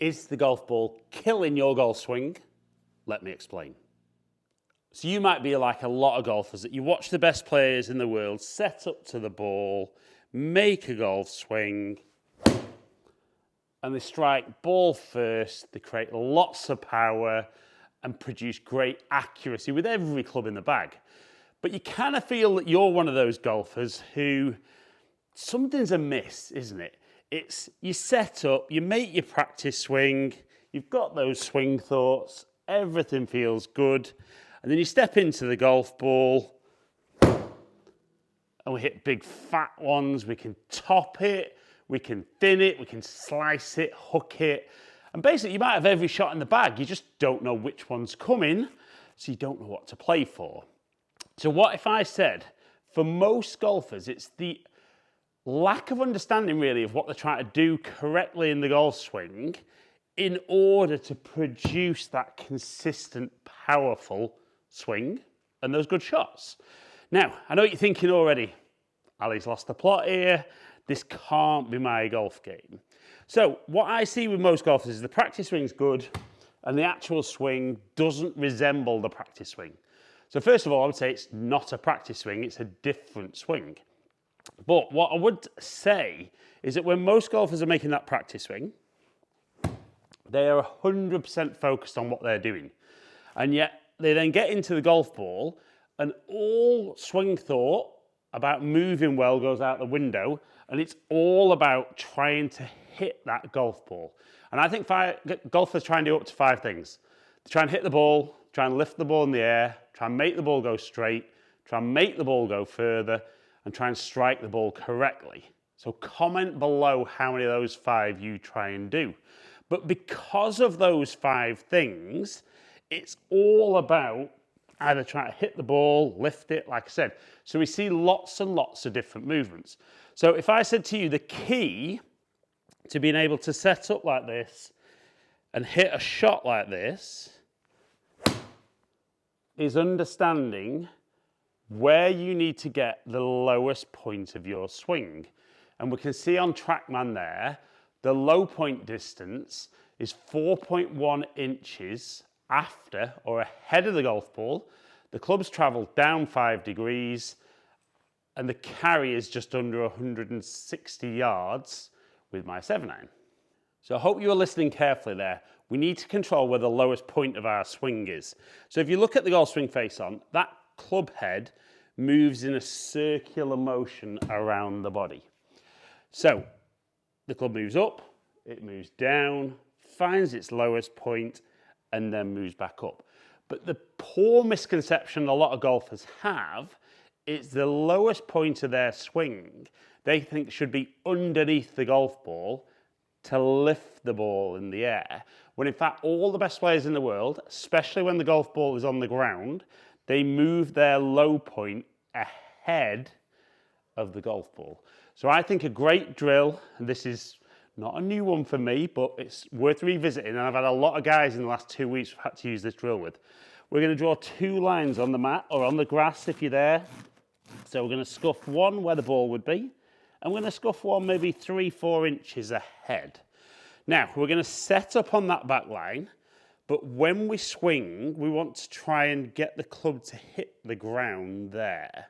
Is the golf ball killing your golf swing? Let me explain. So you might be like a lot of golfers that you watch the best players in the world set up to the ball, make a golf swing, and they strike ball first, they create lots of power and produce great accuracy with every club in the bag. But you kind of feel that you're one of those golfers who something's amiss, isn't it? It's you set up, you make your practice swing, you've got those swing thoughts, everything feels good, and then you step into the golf ball and we hit big fat ones, we can top it, we can thin it, we can slice it, hook it, and basically you might have every shot in the bag, you just don't know which one's coming, so you don't know what to play for. So what if I said, for most golfers, it's the lack of understanding really of what they're trying to do correctly in the golf swing in order to produce that consistent, powerful swing and those good shots. Now, I know what you're thinking already. Ali's lost the plot here. This can't be my golf game. So what I see with most golfers is the practice swing's good and the actual swing doesn't resemble the practice swing. So first of all, I would say it's not a practice swing, it's a different swing. But what I would say is that when most golfers are making that practice swing, they are 100% focused on what they're doing. And yet they then get into the golf ball and all swing thought about moving well goes out the window and it's all about trying to hit that golf ball. And I think golfers try and do up to 5 things. They try and hit the ball, try and lift the ball in the air, try and make the ball go straight, try and make the ball go further, and try and strike the ball correctly. So comment below how many of those 5 you try and do. But because of those 5 things, it's all about either trying to hit the ball, lift it, like I said. So we see lots and lots of different movements. So if I said to you, the key to being able to set up like this and hit a shot like this is understanding where you need to get the lowest point of your swing. And we can see on TrackMan there, the low point distance is 4.1 inches after or ahead of the golf ball. The club's travelled down 5 degrees and the carry is just under 160 yards with my 7-iron. So I hope you were listening carefully there. We need to control where the lowest point of our swing is. So if you look at the golf swing face on, that club head moves in a circular motion around the body. So the club moves up, it moves down, finds its lowest point, and then moves back up. But the poor misconception a lot of golfers have is the lowest point of their swing they think should be underneath the golf ball to lift the ball in the air. When in fact all the best players in the world, especially when the golf ball is on the ground, they move their low point ahead of the golf ball. So I think a great drill, and this is not a new one for me, but it's worth revisiting, and I've had a lot of guys in the last 2 weeks who've had to use this drill with. We're going to draw 2 lines on the mat, or on the grass if you're there. So we're going to scuff one where the ball would be, and we're going to scuff one maybe 3-4 inches ahead. Now, we're going to set up on that back line, but when we swing, we want to try and get the club to hit the ground there.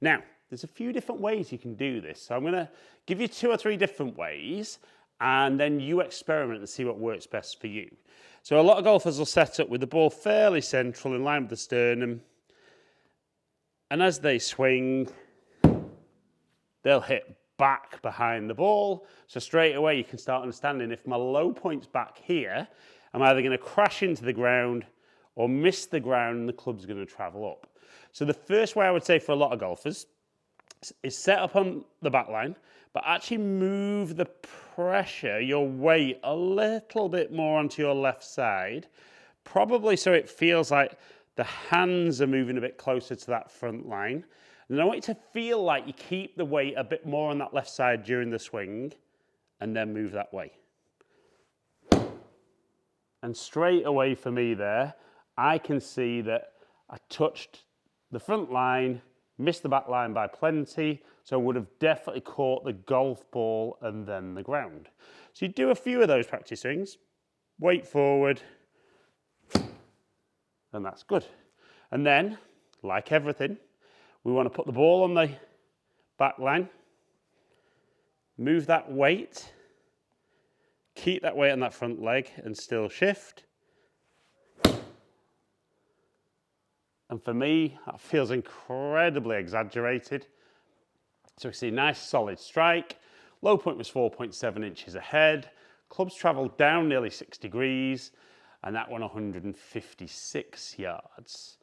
Now, there's a few different ways you can do this. So I'm going to give you 2 or 3 different ways, and then you experiment and see what works best for you. So a lot of golfers will set up with the ball fairly central in line with the sternum, and as they swing, they'll hit back behind the ball. So straight away you can start understanding if my low point's back here, I'm either going to crash into the ground or miss the ground and the club's going to travel up. So the first way I would say for a lot of golfers is set up on the back line, but actually move the pressure, your weight, a little bit more onto your left side, probably so it feels like the hands are moving a bit closer to that front line. And I want you to feel like you keep the weight a bit more on that left side during the swing, and then move that way. And straight away for me there, I can see that I touched the front line, missed the back line by plenty, so would have definitely caught the golf ball and then the ground. So you do a few of those practice swings, weight forward, and that's good. And then, like everything, we want to put the ball on the back line, move that weight, keep that weight on that front leg and still shift. And for me, that feels incredibly exaggerated. So we see nice solid strike. Low point was 4.7 inches ahead. Clubs travelled down nearly 6 degrees, and that went 156 yards.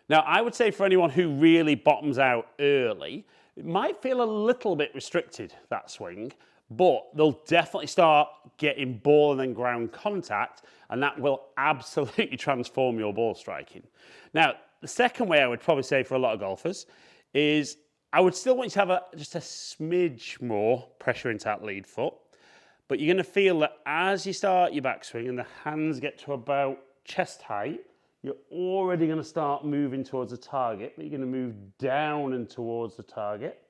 Now, I would say for anyone who really bottoms out early, it might feel a little bit restricted, that swing, but they'll definitely start getting ball and then ground contact, and that will absolutely transform your ball striking. Now, the second way I would probably say for a lot of golfers is I would still want you to have just a smidge more pressure into that lead foot, but you're going to feel that as you start your backswing and the hands get to about chest height, you're already going to start moving towards the target, but you're going to move down and towards the target.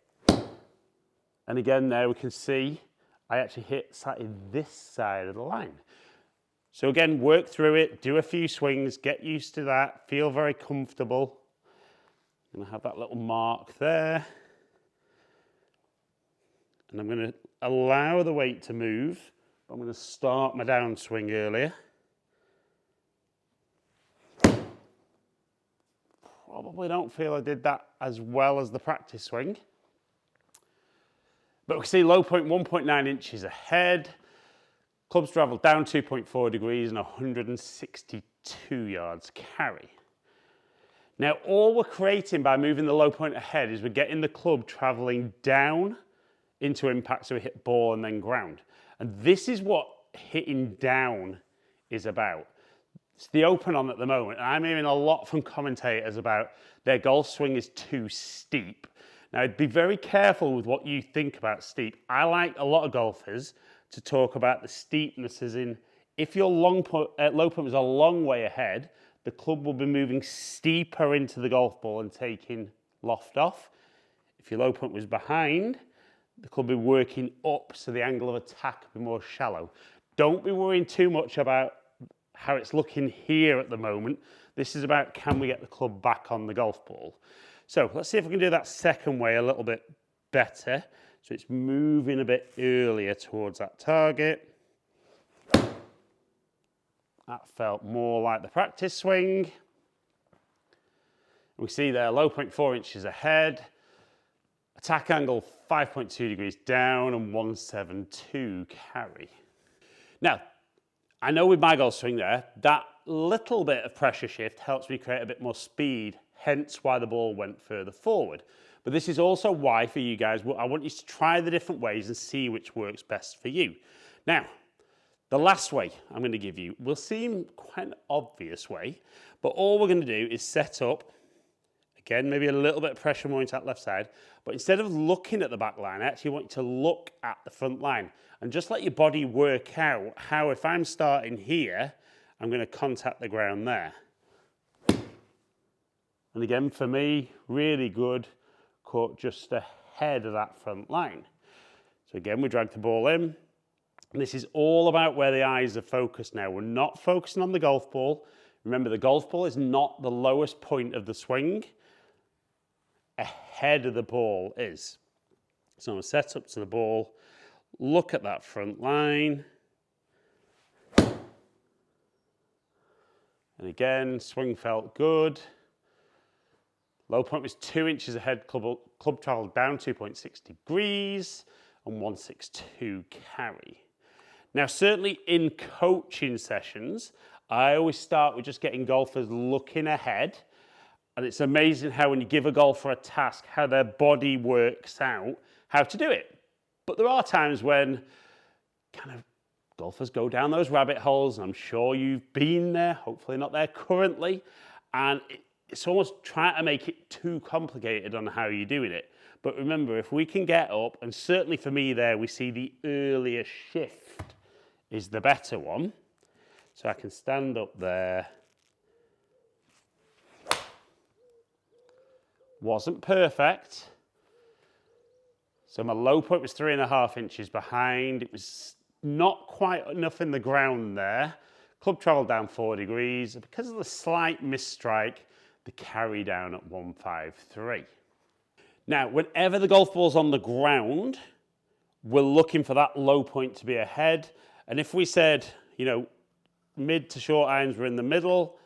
And again, there we can see I actually hit slightly this side of the line. So again, work through it, do a few swings, get used to that, feel very comfortable. I'm going to have that little mark there. And I'm going to allow the weight to move. I'm going to start my downswing earlier. Probably don't feel I did that as well as the practice swing. But we can see low point 1.9 inches ahead. Clubs travelled down 2.4 degrees and 162 yards carry. Now, all we're creating by moving the low point ahead is we're getting the club travelling down into impact, so we hit ball and then ground. And this is what hitting down is about. It's the open on at the moment, and I'm hearing a lot from commentators about their golf swing is too steep. Now, be very careful with what you think about steep. I like a lot of golfers to talk about the steepness as in, if your low point was a long way ahead, the club will be moving steeper into the golf ball and taking loft off. If your low point was behind, the club will be working up, so the angle of attack will be more shallow. Don't be worrying too much about how it's looking here at the moment. This is about, can we get the club back on the golf ball? So let's see if we can do that second way a little bit better. So it's moving a bit earlier towards that target. That felt more like the practice swing. We see there, low point 4 inches ahead. Attack angle 5.2 degrees down and 172 carry. Now, I know with my golf swing there, that little bit of pressure shift helps me create a bit more speed, hence why the ball went further forward. But this is also why, for you guys, I want you to try the different ways and see which works best for you. Now, the last way I'm going to give you will seem quite an obvious way, but all we're going to do is set up, again, maybe a little bit of pressure more into that left side, but instead of looking at the back line, I actually want you to look at the front line and just let your body work out how, if I'm starting here, I'm going to contact the ground there. And again, for me, really good, caught just ahead of that front line. So again, we drag the ball in. And this is all about where the eyes are focused now. We're not focusing on the golf ball. Remember, the golf ball is not the lowest point of the swing. Ahead of the ball is. So I'm going to set up to the ball, look at that front line. And again, swing felt good. Low point was 2 inches ahead, club travelled down 2.6 degrees and 162 carry. Now, certainly in coaching sessions, I always start with just getting golfers looking ahead. And it's amazing how when you give a golfer a task, how their body works out how to do it. But there are times when kind of golfers go down those rabbit holes, and I'm sure you've been there, hopefully not there currently, and it's almost trying to make it too complicated on how you're doing it. But remember, if we can get up, and certainly for me there, we see the earlier shift is the better one. So I can stand up there. Wasn't perfect. So my low point was 3.5 inches behind. It was not quite enough in the ground there. Club travel down 4 degrees. Because of the slight misstrike, the carry down at 153. Now, whenever the golf ball's on the ground, we're looking for that low point to be ahead. And if we said, you know, mid to short irons were in the middle,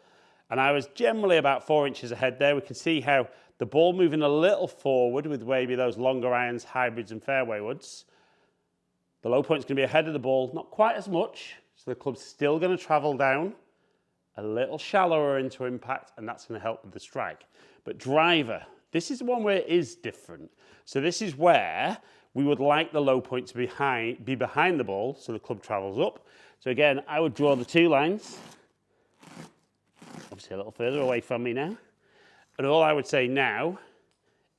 and I was generally about 4 inches ahead there, we can see how the ball moving a little forward with maybe those longer irons, hybrids and fairway woods. The low point's going to be ahead of the ball, not quite as much, so the club's still going to travel down a little shallower into impact, and that's going to help with the strike. But driver, this is the one where it is different. So this is where we would like the low point to be behind the ball, so the club travels up. So again, I would draw the 2 lines, obviously a little further away from me now. And all I would say now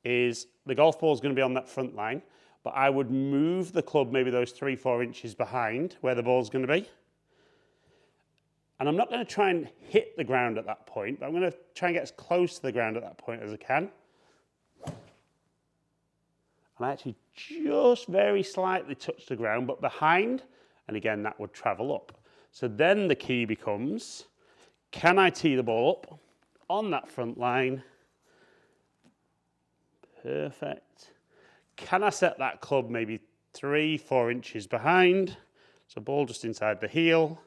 is the golf ball is going to be on that front line, but I would move the club maybe those 3-4 inches behind where the ball's going to be. And I'm not going to try and hit the ground at that point, but I'm going to try and get as close to the ground at that point as I can. And I actually just very slightly touch the ground, but behind, and again, that would travel up. So then the key becomes, can I tee the ball up on that front line? Perfect. Can I set that club maybe 3-4 inches behind? So ball just inside the heel.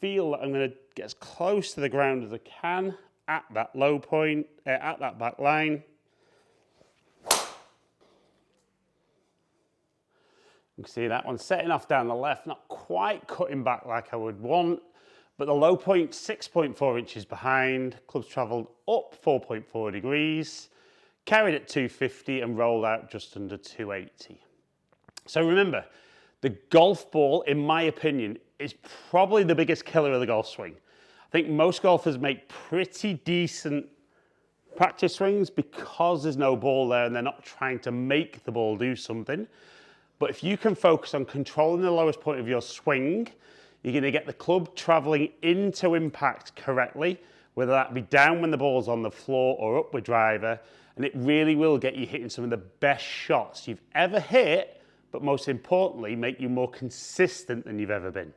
Feel that I'm going to get as close to the ground as I can at that low point, at that back line. You can see that one setting off down the left, not quite cutting back like I would want, but the low point 6.4 inches behind. Club's travelled up 4.4 degrees, carried at 250 and rolled out just under 280. So remember, the golf ball, in my opinion, is probably the biggest killer of the golf swing. I think most golfers make pretty decent practice swings because there's no ball there and they're not trying to make the ball do something. But if you can focus on controlling the lowest point of your swing, you're going to get the club travelling into impact correctly, whether that be down when the ball's on the floor or up with driver, and it really will get you hitting some of the best shots you've ever hit, but most importantly, make you more consistent than you've ever been.